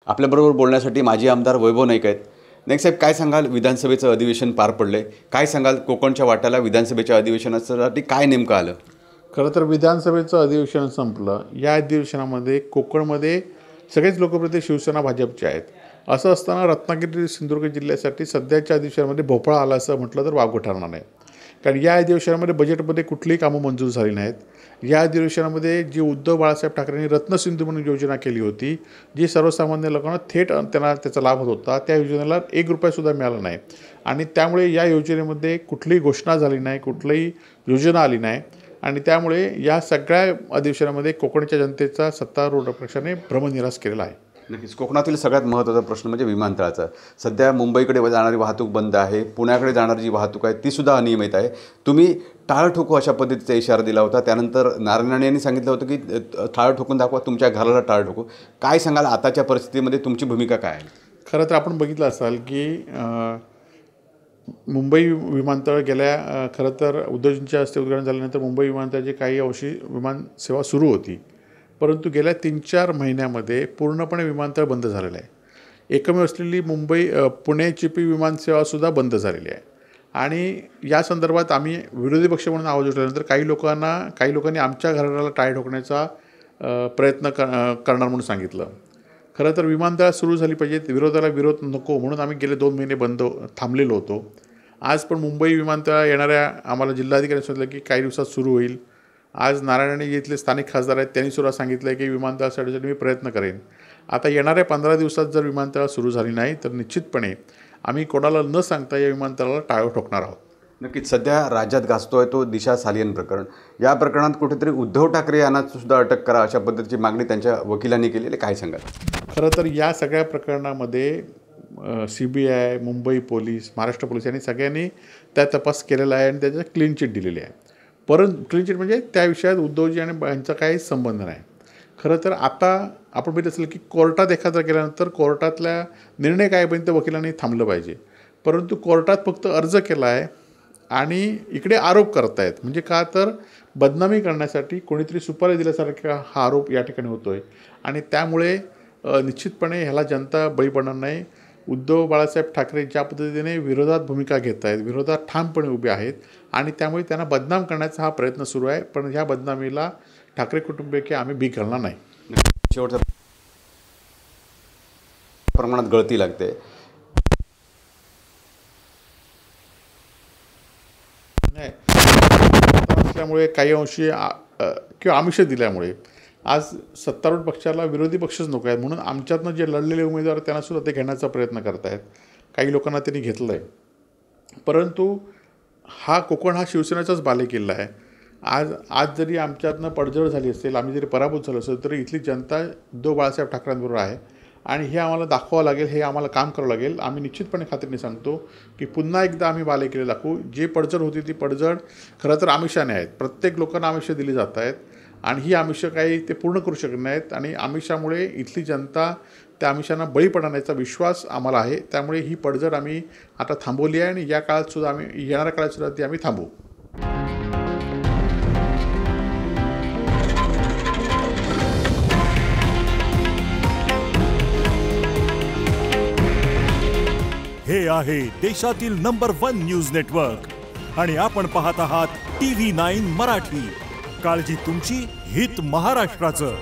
आपल्याबरोबर बोलण्यासाठी माजी आमदार वैभव नाईक आहेत। नाईक साहेब, काय सांगाल? विधानसभेचं अधिवेशन पार पडले, काय सांगाल? कोकणच्या वाट्याला विधानसभेच्या अधिवेशनासाठी काय नेमकं आलं? खरं तर विधानसभेचं अधिवेशन संपलं। या अधिवेशनामध्ये कोकणमध्ये सगळेच लोकप्रतिनिधी शिवसेना भाजपचे आहेत। असं असताना रत्नागिरी सिंधुदुर्ग जिल्ह्यासाठी सध्याच्या अधिवेशनामध्ये भोपळा आला असं म्हटलं तर वावगं ठरणार नाही। कारण या अधिवेशनामध्ये बजेटमध्ये कुठलीही कामं मंजूर झाली नाहीत। या अधिवेशनामध्ये जी उद्धव बाळासाहेब ठाकरेंनी रत्नसिंधू म्हणून योजना केली होती, जी सर्वसामान्य लोकांना थेट त्यांना त्याचा लाभ होत होता, त्या योजनेला ₹1 मिळाला नाही। आणि त्यामुळे या योजनेमध्ये कुठलीही घोषणा झाली नाही, कुठलीही योजना आली नाही। आणि त्यामुळे या सगळ्या अधिवेशनामध्ये कोकणच्या जनतेचा सत्तारूढ पक्षाने भ्रमनिरास केलेला आहे। नक्कीच कोकणातील सगळ्यात महत्त्वाचा प्रश्न म्हणजे विमानतळाचा। सध्या मुंबईकडे जाणारी वाहतूक बंद आहे, पुण्याकडे जाणारी जी वाहतूक आहे ती सुद्धा अनियमित आहे। तुम्ही टाळ ठोकू अशा पद्धतीचा इशारा दिला होता, त्यानंतर नारायण राणे यांनी सांगितलं होतं की टाळ ठोकून दाखवा, तुमच्या घराला टाळ ठोकू। काय सांगाल आताच्या परिस्थितीमध्ये तुमची भूमिका काय आहे? खरं तर आपण बघितलं असाल की मुंबई विमानतळ गेल्या खरं तर उद्धवजींच्या हस्ते उद्घाटन झाल्यानंतर मुंबई विमानतळाची काही अंशी विमान सेवा सुरू होती, परंतु गेल्या 3-4 महिन्यामध्ये पूर्णपणे विमानतळ बंद झालेलं आहे। एकमेव असलेली पुणे चिपी विमानसेवासुद्धा बंद झालेली आहे। आणि या संदर्भात आम्ही विरोधी पक्ष म्हणून आवाज उठवल्यानंतर काही लोकांनी आमच्या घराला टाळ ठोकण्याचा प्रयत्न करणार म्हणून सांगितलं। खरं तर विमानतळ सुरू झाली पाहिजे, विरोधाला विरोध नको म्हणून आम्ही गेले 2 महिने थांबलेलो होतो। आज पण मुंबई विमानतळ येणाऱ्या आम्हाला जिल्हाधिकाऱ्यांनी सांगितलं की काही दिवसात सुरू होईल। आज नारायण राणे इथले स्थानिक खासदार आहेत, त्यांनी सुद्धा सांगितलं की विमानतळासाठी मी प्रयत्न करेन। आता येणाऱ्या 15 दिवसात जर विमानतळ सुरू झाली नाही तर निश्चितपणे आम्ही कोणाला न सांगता या विमानतळाला टाळं ठोकणार आहोत। नक्कीच सध्या राज्यात गाजतोय तो दिशा सालियन प्रकरण। या प्रकरणात कुठेतरी उद्धव ठाकरे यांना सुद्धा अटक करा अशा पद्धतीची मागणी त्यांच्या वकिलांनी केलेली, काय सांगाल? खरं तर या सगळ्या प्रकरणामध्ये CBI, Mumbai police, Maharashtra police यांनी सगळ्यांनी त्या तपास केलेला आहे आणि त्याच्या क्लीन चिट दिलेली आहे। परंतु क्लीन चिट म्हणजे त्या विषयात उद्धवजी आणि यांचा काही संबंध नाही। खरं तर आता आपण बघितलं असेल की कोर्टात एखादा गेल्यानंतर कोर्टातल्या निर्णय काय पर्यंत वकिलांनी थांबलं पाहिजे, परंतु कोर्टात फक्त अर्ज केला आहे आणि इकडे आरोप करतायत। म्हणजे का तर बदनामी करण्यासाठी कोणीतरी सुपारी दिल्यासारखा हा आरोप या ठिकाणी होतोय आणि त्यामुळे निश्चितपणे ह्याला जनता बळी पडणार नाही। उद्धव बाळासाहेब ठाकरे ज्या पद्धतीने विरोधात भूमिका घेत आहेत, विरोधात ठामपणे उभे आहेत आणि त्यामुळे त्यांना बदनाम करण्याचा हा प्रयत्न सुरू आहे, पण ह्या बदनामीला ठाकरे कुटुंबीय आम्ही भीक घालणार नाही। शेवटच्या प्रमाणात गळती लागते असल्यामुळे काही अंशी किंवा आमिष दिल्यामुळे आज सत्तारूढ पक्षाला विरोधी पक्षच नको आहे, म्हणून आमच्यातनं जे लढलेले उमेदवार त्यांना सुद्धा ते घेण्याचा प्रयत्न करत आहेत। काही लोकांना त्यांनी घेतलं आहे, परंतु कोकण हा शिवसेनेचाच बालेकिल्ला आहे। आज जरी आमच्यातनं पडझड झाली असेल, आम्ही जरी पराभूत झालो असेल, तरी इथली जनता उद्धव बाळासाहेब ठाकरेंबरोबर आहे आणि हे आम्हाला दाखवावं लागेल, हे आम्हाला काम करावं लागेल। आम्ही निश्चितपणे खात्रीने सांगतो की पुन्हा एकदा आम्ही बालेकिल्ले दाखवू। जे पडझड होती ती पडझड खरं तर आमिषाने आहेत, प्रत्येक लोकांना आमिष दिली जात आहेत आणि ही आमिष काही ते पूर्ण करू शकत नाहीत आणि आमिषामुळे इथली जनता त्या आमिषांना बळी पडण्याचा विश्वास आम्हाला आहे। त्यामुळे ही पडझड आम्ही आता थांबवली आहे आणि या काळात सुद्धा येणाऱ्या काळात सुद्धा ती आम्ही थांबवू। हे आहे देशातील नंबर 1 न्यूज नेटवर्क आणि आपण पाहत आहात TV9 मराठी। काळजी तुमची, हित महाराष्ट्राचं।